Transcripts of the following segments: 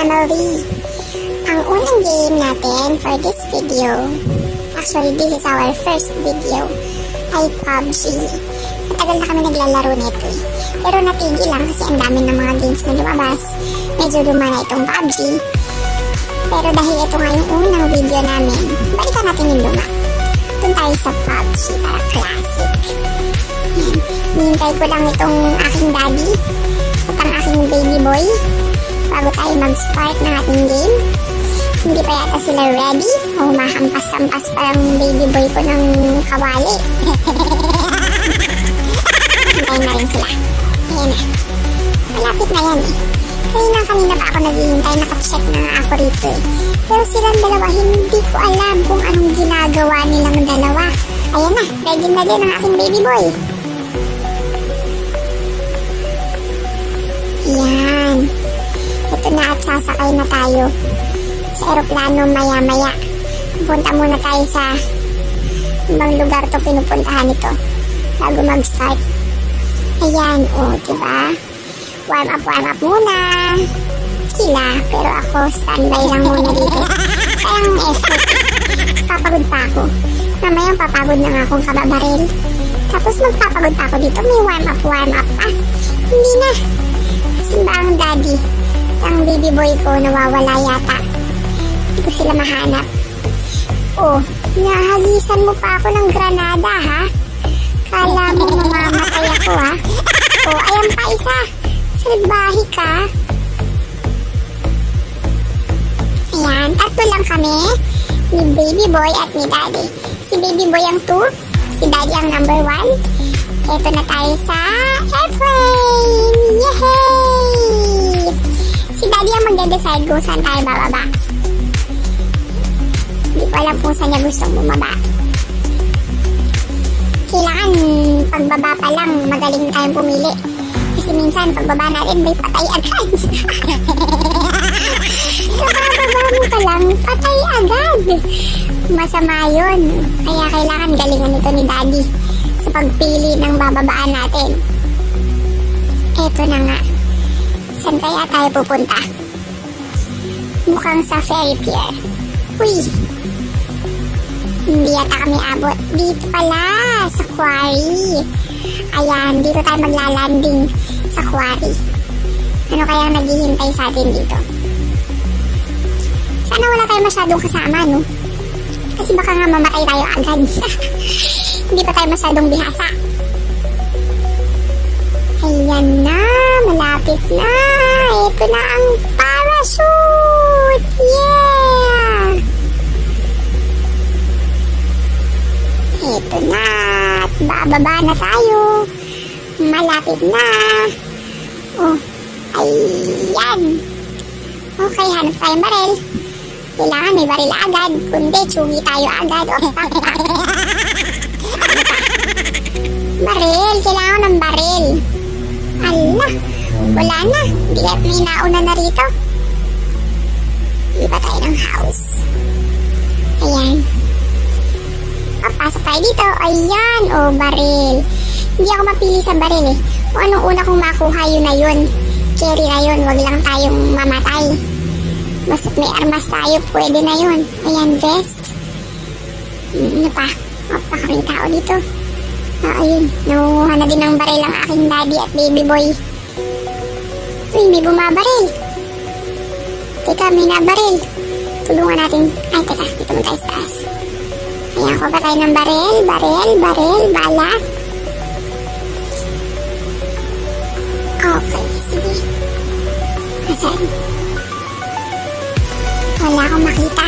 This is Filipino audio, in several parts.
family. Ang unang game natin for this video, actually this is our first video, ay PUBG. Matagal na kami naglalaro nito eh. Pero natigil lang kasi ang dami ng mga games na lumabas. Medyo luma na itong PUBG. Pero dahil ito nga yung unang video namin, balikan natin yung luma. Doon tayo sa PUBG para classic. Yan. Nihintay ko lang itong aking daddy at ang aking baby boy bago tayo mag-start ng ating game. Hindi pa yata sila ready. O mahampas-hampas pa ang baby boy ko ng kawali. Hintayin na rin sila. Ayan na. Malapit na yan eh. Kanina pa ako naghihintay. Naka-check na nga ako rito eh. Pero silang dalawa, hindi ko alam kung anong ginagawa nilang dalawa. Ayan na. Ready na din ang aking baby boy. Ayan. Ito na at sasakay na tayo sa aeroplano maya-maya. Punta muna tayo sa ibang lugar to pinupuntahan ito bago mag-start. Ayan, diba? Warm up muna sila, pero ako standby lang muna dito. Sayang ang effort. Papagod pa ako. Mamayang papagod na nga akong kababaril. Tapos magpapagod pa ako dito. May warm up pa. Hindi na. Simba ang daddy. Ang baby boy ko nawawala yata. Hindi ko sila mahanap. Nahagisan mo pa ako ng granada ha? Kala mo mamamatay ako ha? Ayan pa isa. Salbahe ka. Ayan, tatlo lang kami. Ni baby boy at ni daddy. Si baby boy ang 2. Si daddy ang number 1. Ito na tayo sa airplane. Yehey! Si daddy ang magde-decide kung saan tayo bababa. Hindi ko alam kung saan niya gustong bumaba. Kailangan pagbaba pa lang magaling tayong pumili. Kasi minsan pagbaba natin may patay agad. Kabababa mo ka lang, patay agad. Masama yun. Kaya kailangan galingan ito ni daddy sa pagpili ng bababaan natin. Eto na nga. Saan kaya tayo pupunta? Mukhang sa ferry pier. Uy! Hindi yata kami abot. Dito pala, sa quarry. Ayan, dito tayo maglalanding sa quarry. Ano kaya naghihintay sa atin dito? Sana wala tayo masyadong kasama, no? Kasi baka nga mamatay tayo agad. Hindi pa tayo masyadong bihasa. Ayan na, malapit na. Ito na ang parachute. Yeah! Ito na. At bababa na tayo. Malapit na. Ayan. Okay, hanap tayong baril. Kailangan may baril agad. Kundi, tsugi tayo agad. Baril. Kailangan ng baril. Allah. Wala na. Hindi at may nauna na rito. Iba tayo ng house. Ayan. Papasok tayo dito. Ayan. Baril. Hindi ako mapili sa baril eh. Kung anong una kong makuha, yun na yun. Carry na yun. Wag lang tayong mamatay. Basta't may armas tayo, pwede na yun. Ayan, vest. Ano pa? Pakaring tao dito. Ayun. Nangunguha na din ng baril ang aking daddy at baby boy. Uy, may bumabaril. Teka, may nabaril. Tulungan natin. Ay, teka. Dito mo tayo sa taas. Ayan, kuha tayo ng baril. Bala. Okay, sige. Asan? Wala akong makita.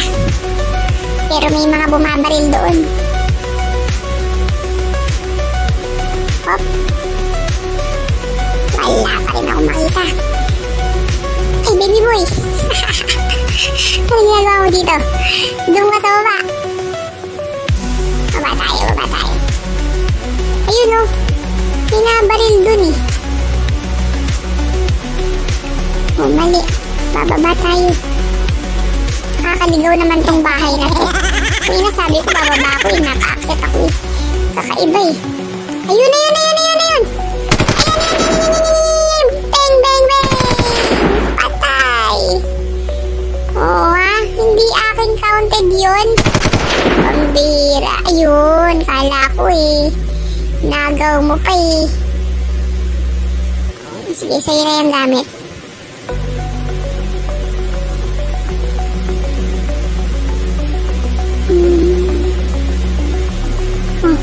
Pero may mga bumabaril doon. Hop. Wala pa rin akong makita. Ay, baby boy. Ano ginagawa mo dito? Doon ka sa baba. Baba tayo. Ayun o. May nabaril doon eh. Mali. Bababa tayo. Nakakaligaw naman tong bahay na to. Kung nasabi ko bababa ako eh. Naka-accept ako eh. Kakaiba eh. Ayun. Bang! Patay! Hindi aking counted yun. Pambira. Ayun, kala ko eh. Nagaw mo pa eh. Sige, sa'yo na yung gamit. Oh.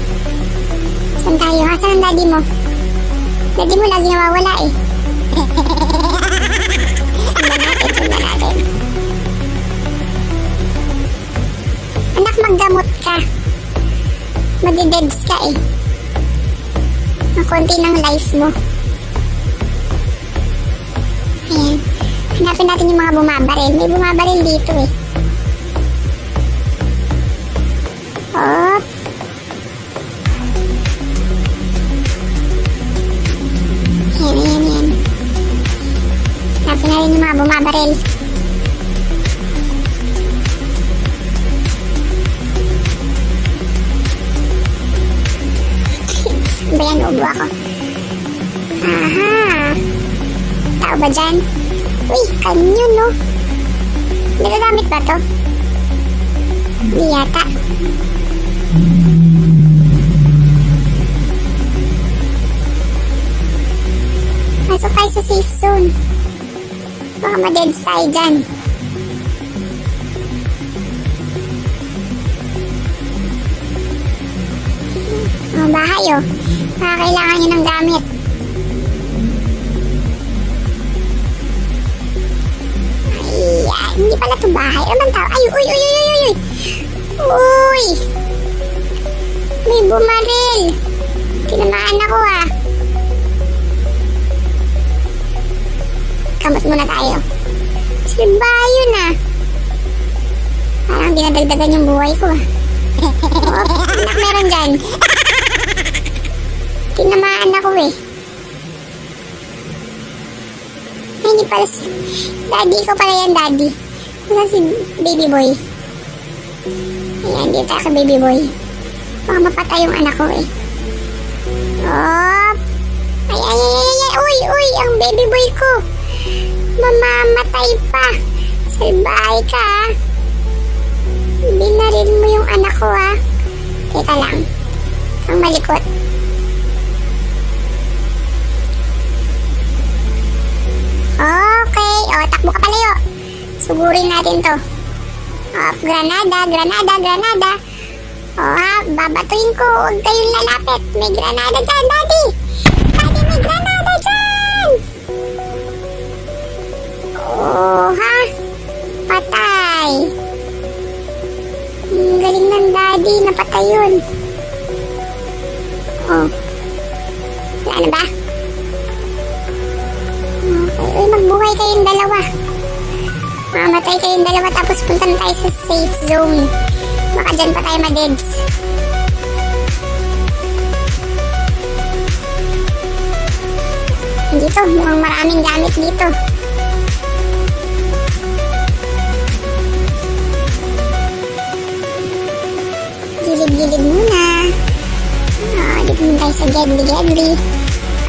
Saan tayo? Saan ang daddy mo? Daddy mo lagi nawawala eh. Sundan natin. Anak, maggamot ka. Magdededs ka eh. Ang konti ng life mo. Ayan. Hanapin natin yung mga bumabaril. May bumabaril dito eh. Oh. Ayan. Hanapin natin yung mga bumabaril. Bayan, ubo ako. Aha. Tao ba dyan? Uy, kanyon no? Nagagamit ba to? Hindi yata. Masok tayo sa safe zone. Baka ma-deads tayo dyan. Oh, bahay oh. Kailangan nyo ng gamit. Ay, hindi pala ito bahay. Ano bang tao? Ay, uy. Uy! May bumaril. Tinamaan ako ah. Kamot muna tayo. Silba yun ah. Parang dinadagdagan yung buhay ko ah. Oh, anak, meron dyan. Tinamaan ako eh. Ay, hindi pala si... Daddy ko pala yan, daddy. Saan si baby boy? Ayan, dito tayo sa baby boy. Baka mapatay yung anak ko eh. Oh! Ay. Uy, ang baby boy ko. Mamamatay pa. Salbahay ka ah. Binaril mo yung anak ko ah. Teka lang. Ang malikot. Okay. O, takbo ka palayo. Sugurin natin to. O, granada. O, ha, babatuin ko. Huwag kayong lalapit. May granada dyan, daddy. Daddy, may granada dyan. O, ha. Patay. Ang galing ng daddy. Napatay yun. O. Wala na ba? Okay. Uy, magbuhay kayong dalawa. Mamatay kayong dalawa tapos punta na tayo sa safe zone. Baka dyan pa tayo ma-deads. Dito, mukhang maraming gamit dito. Gilid-gilid muna. Dito muna tayo sa gedli.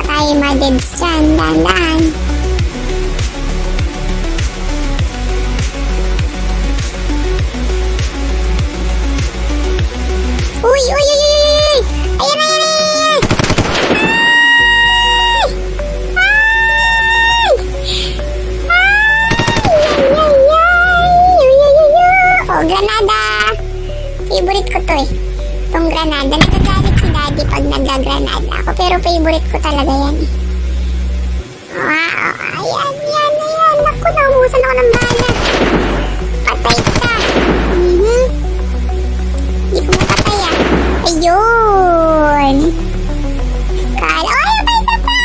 Tayo ma-deads dyan, dahan-dahan. Uy! Ayan! Oh, granada! Favorite ko to eh. Itong granada. Nagagalit si daddy pag nagagranada ako. Pero favorite ko talaga yan eh. Ayan. Naku, naubusan ako ng bala. Patay ka. Hindi ko mapatay ah. Ayun. Kala. Ay, may isa pa!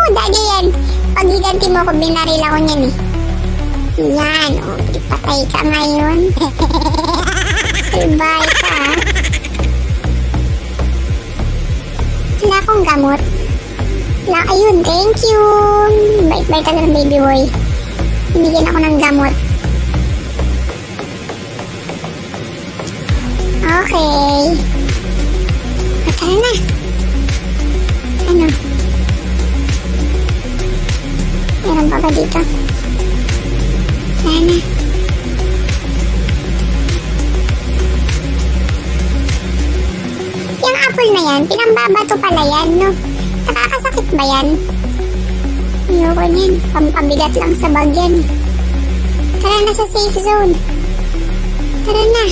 Daddy yan. Pag higanti mo ko, binaril ako niyan eh. Yan. Patay ka ngayon. Silbay ka ah. Wala akong gamot. Ayun, thank you. Bait-bait talaga ng baby boy. Binigyan ako ng gamot. Okay. Tara na. Ano? Meron pa ba dito? Sana. Yung apple na yan, pinambabato pala yan, no? Nakakasakit ba yan? Ayoko niyan. Pampabigat lang sa bag yan. Tara na sa safe zone. Tara na.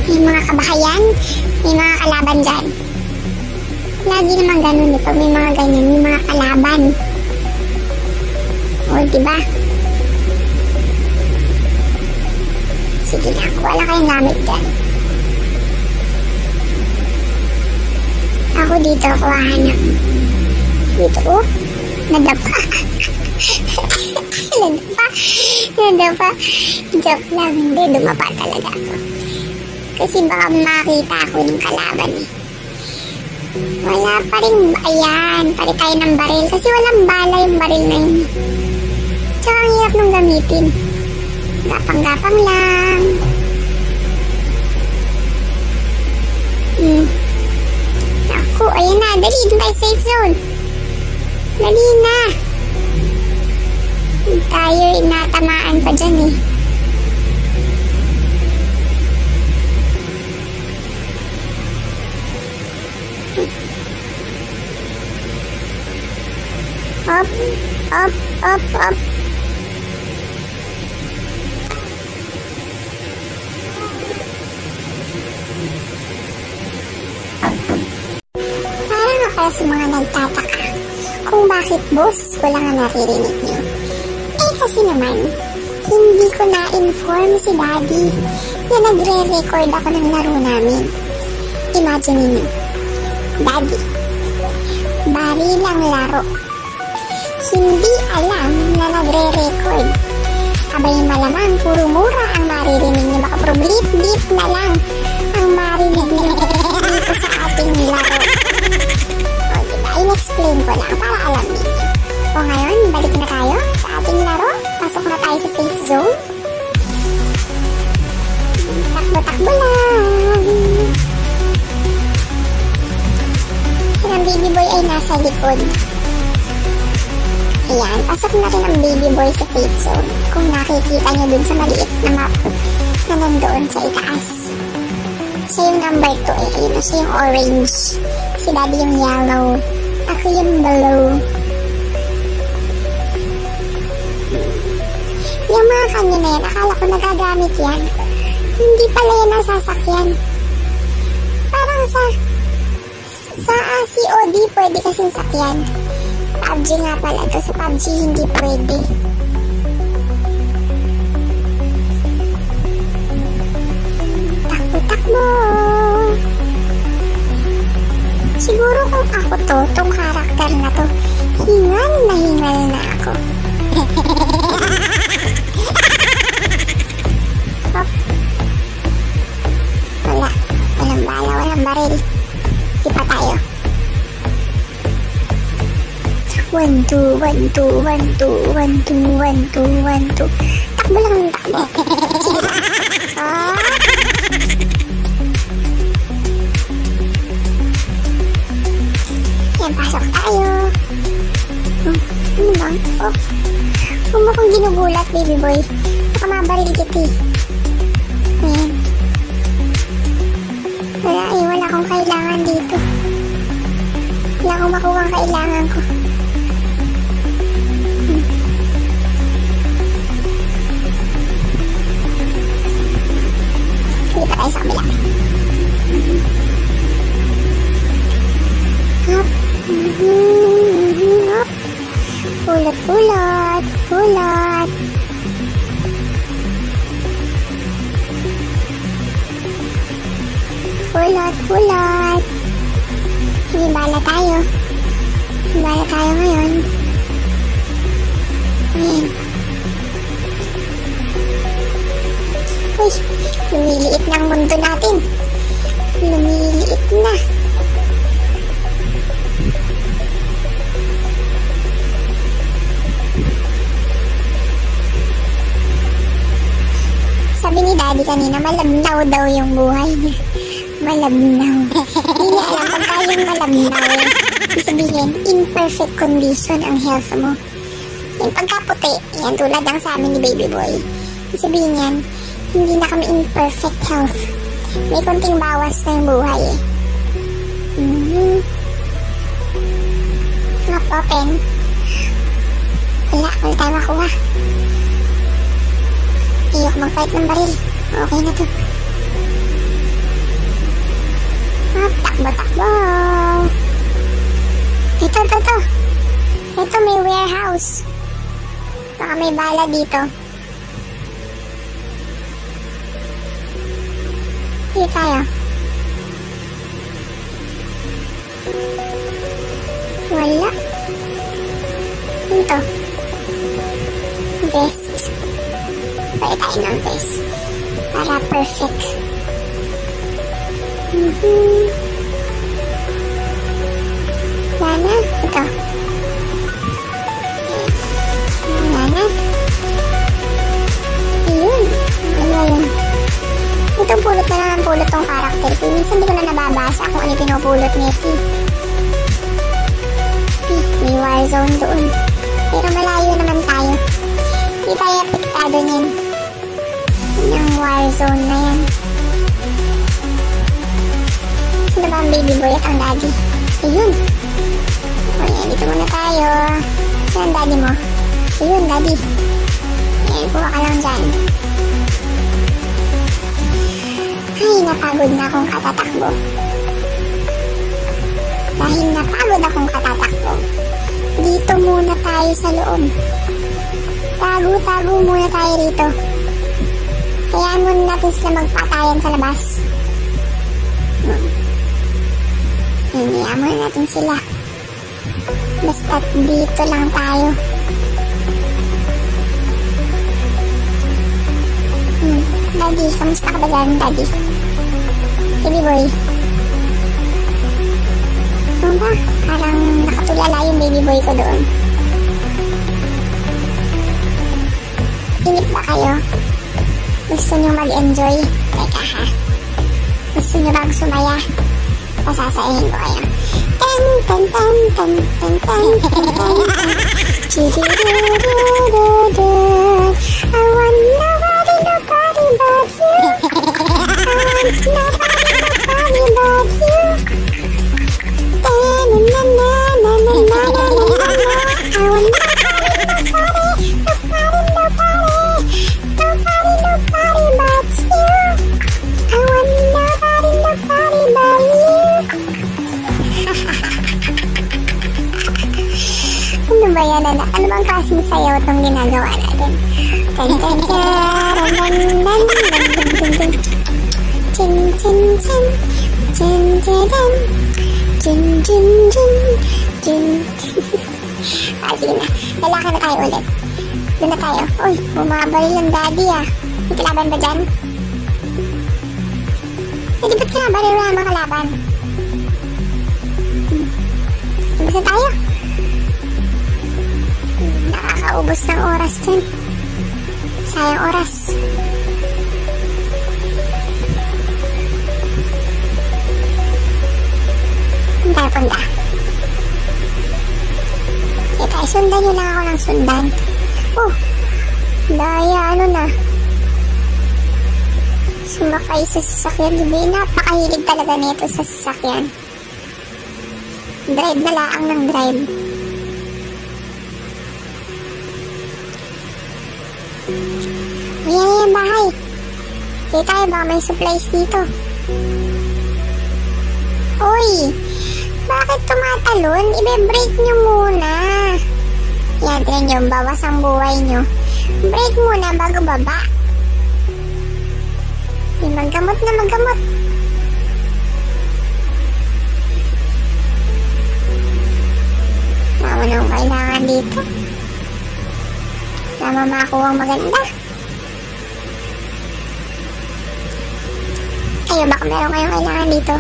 May mga kabahayan, may mga kalaban dyan. Lagi naman ganun ito, may mga ganyan, may mga kalaban. O, diba? Sige na, wala kayong gamit dyan. Ako dito, ako hahanap. Dito, oh, nadapa. Nadapa. Joke lang, hindi, dumapa talaga ako. Kasi baka makita ako ng kalaban eh. Wala pa rin, ayan, pari tayo ng baril. Kasi walang bala yung baril na yun. Tsaka ang hirap nung gamitin. Gapang-gapang lang. Naku, ayan na, dali, dun tayo safe zone. Dali na. Tayo inatamaan pa dyan eh. Up, up, up, up. Parang ako sa mga nagtataka kung bakit boses ko lang ang naririnig niyo. Eh kasi naman, hindi ko na-inform si Daddy na nagre-record ako ng laro namin. Imagine niyo, Daddy, barilang laro. Hindi alam na nagre-record. Abay malamang puro mura ang maririnig niyo. Baka puro blip-blip na lang ang marinig niyo dito sa ating laro. O diba, in-explain ko lang para alam niyo. O ngayon, balik na tayo sa ating laro. Pasok na tayo sa safe zone. Takbo-takbo lang. Ang baby boy ay nasa likod. Ayan, pasok na rin ang baby boy sa safe zone. Kung nakikita nyo dun sa maliit na map na nandoon sa itaas. Siya yung number 2 eh. Ayun na siya yung orange. Si Daddy yung yellow. Ako yung blue. Yung mga kanya na yan, akala ko nagagamit yan. Hindi pala yan ang sasakyan. Parang sa COD pwede kasing sakyan. PUBG nga pala to. Sa PUBG hindi pwede. Takbo-takbo. Siguro kung ako to, tong karakter na to, hingal na ako. Hop. Wala. Walang bala, walang baril. Di pa tayo. 1, 2, 1, 2, 1, 2, 1, 2, 1, 2, 1, 2. Takbo lang ng takbo. Sige lang. Oh. Yan, pasok tayo. Ano ba? Oh. Huwag mo kong ginugulat, baby boy. Baka mabaril kita eh. Ayan. Wala akong kailangan dito. Wala akong makuha ang kailangan ko. Hindi pa tayo sa kabila. Hop. Hop. Pulot. Pulot. Sige, bala tayo. Bala tayo ngayon. Ayan. Uy, lumiliit na ang mundo natin. Lumiliit na. daw yung buhay niya. Malabnaw. Hindi niya alam pagka yung malabnaw ibig sabihin, in perfect condition ang health mo. Yung pagkaputi, yan tulad ng sa amin ni baby boy. Ibig sabihin yan, hindi na kami in perfect health. May konting bawas na yung buhay eh. Map open. Wala tayo makuha. Iyok mag-fight ng baril. Okay na to. Takbo. Ito. Ito may warehouse. Baka may bala dito. Dito tayo. Wala. Ito. Vest. Pwede tayo ng vest. Para perfect. Wala. Ito. Wala. Ayun. Ayun. Ito pulot na naman pulot tong character ko. Minsan di ko na nababasa kung ano pinupulot nito. May warzone doon. Pero malayo naman tayo. Hindi tayo apektado niyan. Yung warzone na yan. Sino ba ang baby boy at ang daddy? Ayun. O yan, dito muna tayo. Saan ang daddy mo? Ayun, daddy. Ayan, kuha ka lang dyan. Ay, napagod na akong katatakbo. Dahil napagod akong katatakbo, dito muna tayo sa loob. Tago muna tayo rito. Hayaan muna natin sila magpatayan sa labas. Hayaan muna natin sila. Basta't dito lang tayo. Daddy, kamusta ka ba dyan, daddy? Baby boy. Ano ba? Parang nakatulala yung baby boy ko doon. Inip ba kayo? Gusto nyo mag-enjoy? Teka ha. Gusto nyo bang sumaya? Pasasayahin ko kayo. Tan tan tan tan tan tan tan tan. Chirururururu. I want nobody but you. I want nobody but you. I want ano ba yan, anak? Ano bang klaseng sayaw itong ginagawa natin? Tan tan tan tan tan tan. Chin chin chin chin chin chin chin chin chin. Sige na, lalaki na tayo ulit. Doon na tayo. Uy, bumabaril yung daddy ah. May kalaban ba dyan? Hindi ba't kalaban? Wala naman kalaban. Labas na tayo. Nakakaubos ng oras dyan. Sayang oras. Saan tayo punta? Tayo, sundan nyo lang ako ng sundan. Oh, daya, ano na. Sumakay sa sasakyan. Diba, napakahilig talaga nito sa sasakyan. Drive na laang ng drive. Ayan yung bahay. Dito tayo, baka may supplies dito. Uy, bakit tumatalon? Ibe-break nyo muna. Yan, tinan nyo, bawas ang buhay nyo. Break muna bago baba. Maggamot na maggamot. Wala nang kailangan dito. Wala mamakuha ang maganda. Kayo, baka meron kayong kailangan dito.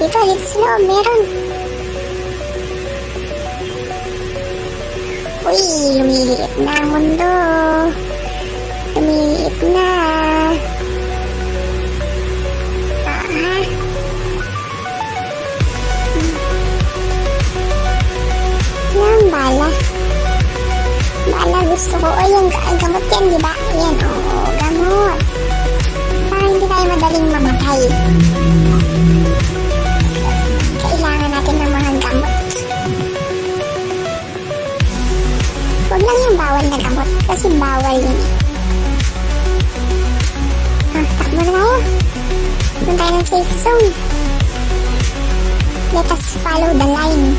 Dito sa loob, meron. Uy, Uy, lumiliit na ang mundo. Lumiliit na. Yan, bala. Bala gusto ko. O, yan, gamot yan, di ba? Yan, oo, gamot. Para hindi tayo madaling mamatay. Kailangan natin ng mga gamot. Huwag lang yung bawal na gamot. Kasi bawal yun. Takbo na tayo. Doon tayo ng safe zone. Let us follow the line.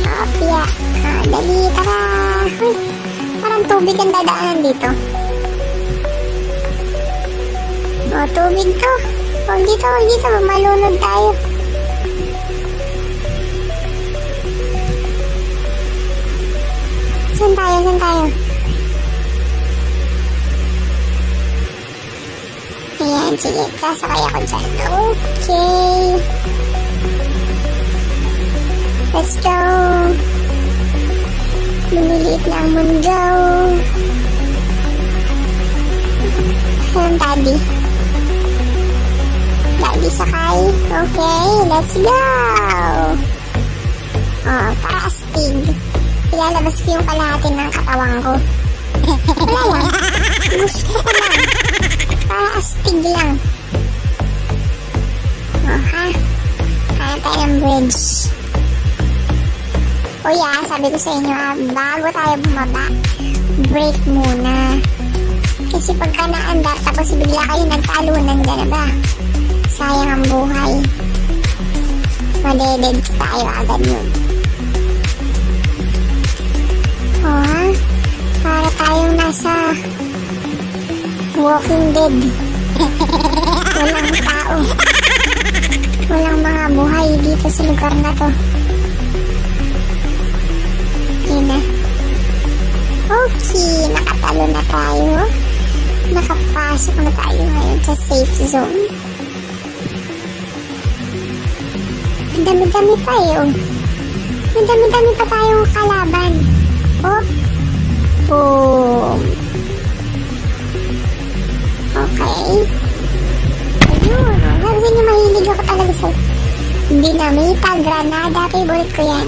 Opya. Dali, tara. Uy, parang tubig ang dadaanan dito. Tubig to. Huwag dito. Malunod tayo. Saan tayo? Ayan, sige. Sasakay ako dyan. Okay. Let's go. Lumiliit na ang mundo. Ayan, daddy. Daddy sakay. Okay, let's go. Para astig. Ilalabas ko yung kalahati ng katawan ko. Wala lang. Gusto ko lang. Para astig lang. Ha? Kaya tayo ng bridge. Sabi ko sa inyo bago tayo bumaba, break muna. Kasi pagka naandar, tapos bigla kayo nagtalunan, gana ba? Sayang ang buhay. Madededs tayo agad yun. Para tayong nasa Walking Dead. Walang tao. Walang mga buhay dito sa lugar na to. Na. Okay, nakatalo na tayo. Nakapasok na tayo ngayon sa safe zone. Ang dami-dami pa Ang dami-dami pa tayong kalaban. Boom. Okay. Ayun. Kasi niyo mahilig ako talaga sa dinamita, granada. Favorite ko yan.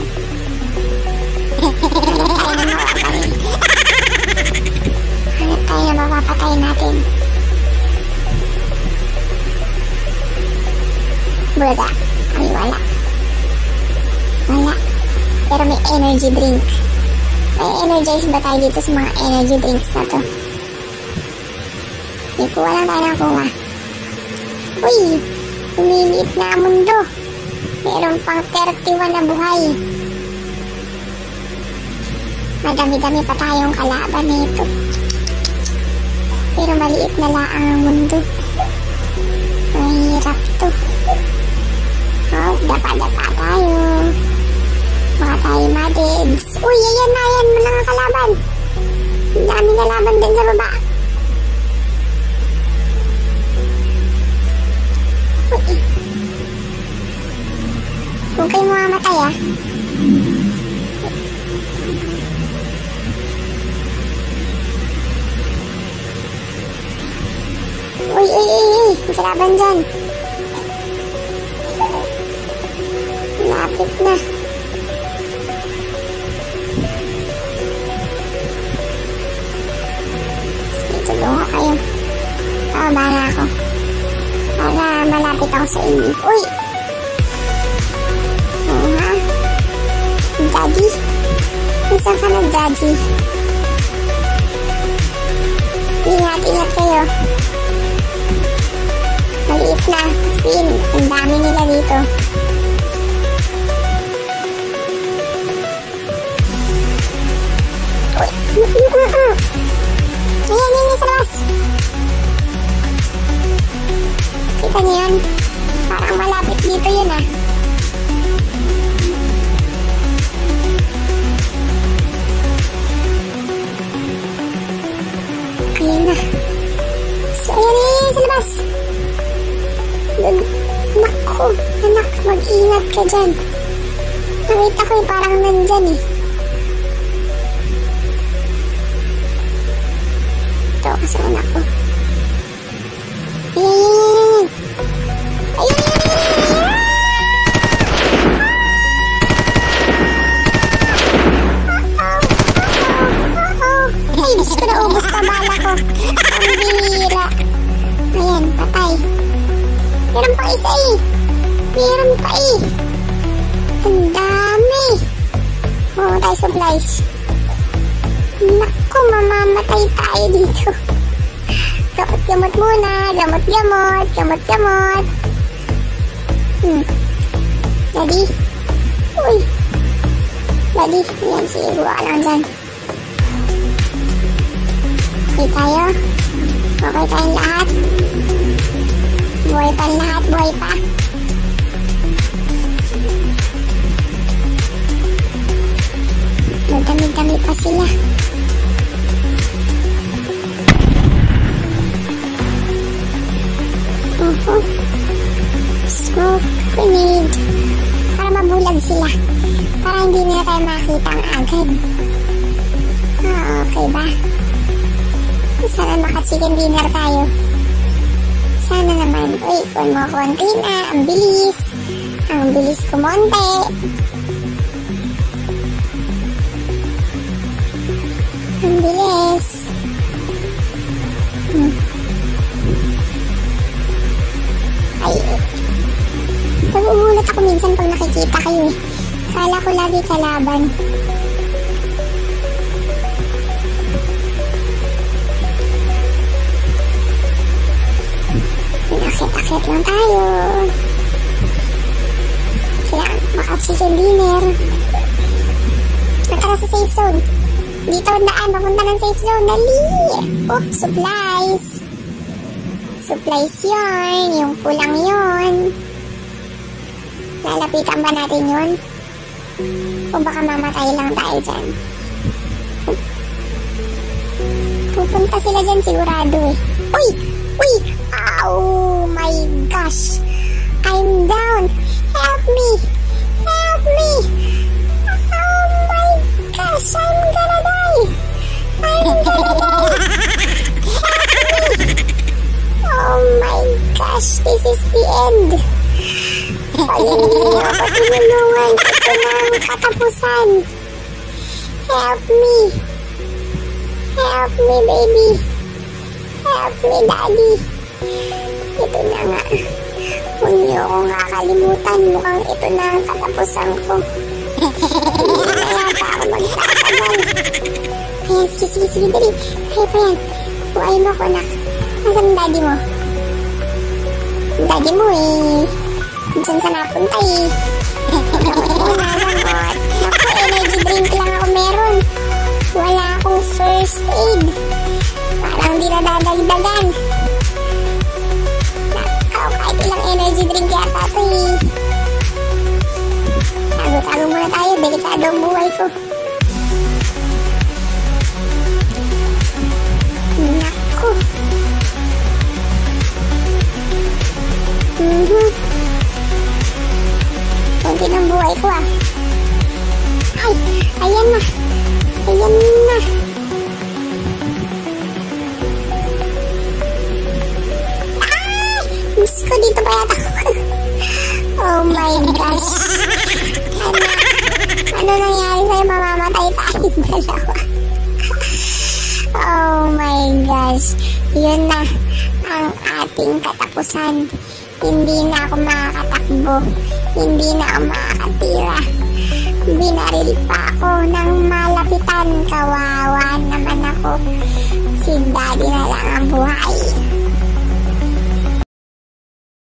Hanap tayo na mapapatay natin. Wala. Ay, wala. Pero may energy drink. May energize ba tayo dito sa mga energy drinks na to? Kuha lang tayo ng kuha. Uy! Lumiliit na ang mundo. Meron pang 31 na buhay. Madami-dami pa tayong kalaban nito. Pero maliit na lang ang mundo. Mahirap to. Dapa-dapa tayo. Baka tayo madeds. Uy, ayan na yan mga kalaban. Dami na laban din sa baba. Uy. Huwag kayo mamamatay Uy, may kalaban dyan. Lapit na. Tulungan kayo. Bahala ako. Para malapit ako sa inyo. Uy! Daddy? Saan ka na, Daddy? Ingat kayo. Maliit na. Spin. Ang dami nila dito. Uy! Ayan, sa labas. Kita niyo yan? Parang malapit dito yun Ayan na. So, ayan, sa labas. Naku, anak, mag-ingat ka dyan. Nakita ko parang nandyan kasi anak ko. Ayan! Ay, Diyos ko, naubos pa bala ko. Ang bihira. Ayan, patay. Meron pa isa eh. Meron pa eh. Ang dami. Oo, tayo supplies. Naku, mamamatay tayo dito. Gamot-gamot muna. Gamot-gamot. Gamot-gamot. Daddy. Uy. Daddy. Ayan, sige, buwa ka lang dyan. Okay tayo. Okay tayong lahat. Buhay pa lahat. Buhay pa. Magdami-dami pa sila. Smoke grenade. Para mabulag sila. Para hindi nila tayo makita ang agad. Okay ba? Sana maka-chicken dinner tayo. Sana naman. Uy, kung mo konti na. Ang bilis. Ang bilis kumonte. Ang bilis. Ay. Nagugulat ako minsan pag nakikita kayo eh. Kala ko lagi kalaban. Akit-akit lang tayo. Kailangan maka-chicken dinner. Natara sa safe zone. Dito ang daan, papunta ng safe zone. Dali! Oh, supplies. Supplies yun. Yung pulang yun. Lalapitan ba natin yun? O baka mamatay lang tayo dyan? Pupunta sila dyan sigurado eh. Uy! Uy! Oh my gosh! I'm down! Help me! Help me! Oh my gosh! I'm gonna die! I'm gonna die! Help me! Oh my gosh! This is the end! Ay, hindi niyo ako tinulungan. Ito na ang katapusan. Help me! Help me, baby! Help me, daddy! Ito na nga. Huwag niyo akong kakalimutan. Mukhang ito na ang katapusan ko. Hindi na yata ako magtatagal. Ayan, sige, dali. Kaya pa yan. Buhayin mo ako, anak. Nasaan ang daddy mo? Daddy mo eh. Diyan ka napunta eh. Nalamot. Naku, energy drink lang ako meron. Wala akong first aid. Parang di na dadagdagan. Kahit ilang energy drink yata ito eh. Tago-tago muna tayo. Delikado ang buhay ko. Naku. Kunti ng buhay ko ah. Ay, ayan na. Ayan na. Diyos ko, dito pa yata ako. Oh my gosh. Ano nangyari sa'yo? Mamamatay tayong dalawa. Oh my gosh. Yun na ang ating katapusan. Hindi na ako makakatakbo. Hindi na ako makakatira. Binaril pa ako ng malapitan. Kawawa naman ako. Si daddy na lang ang buhay.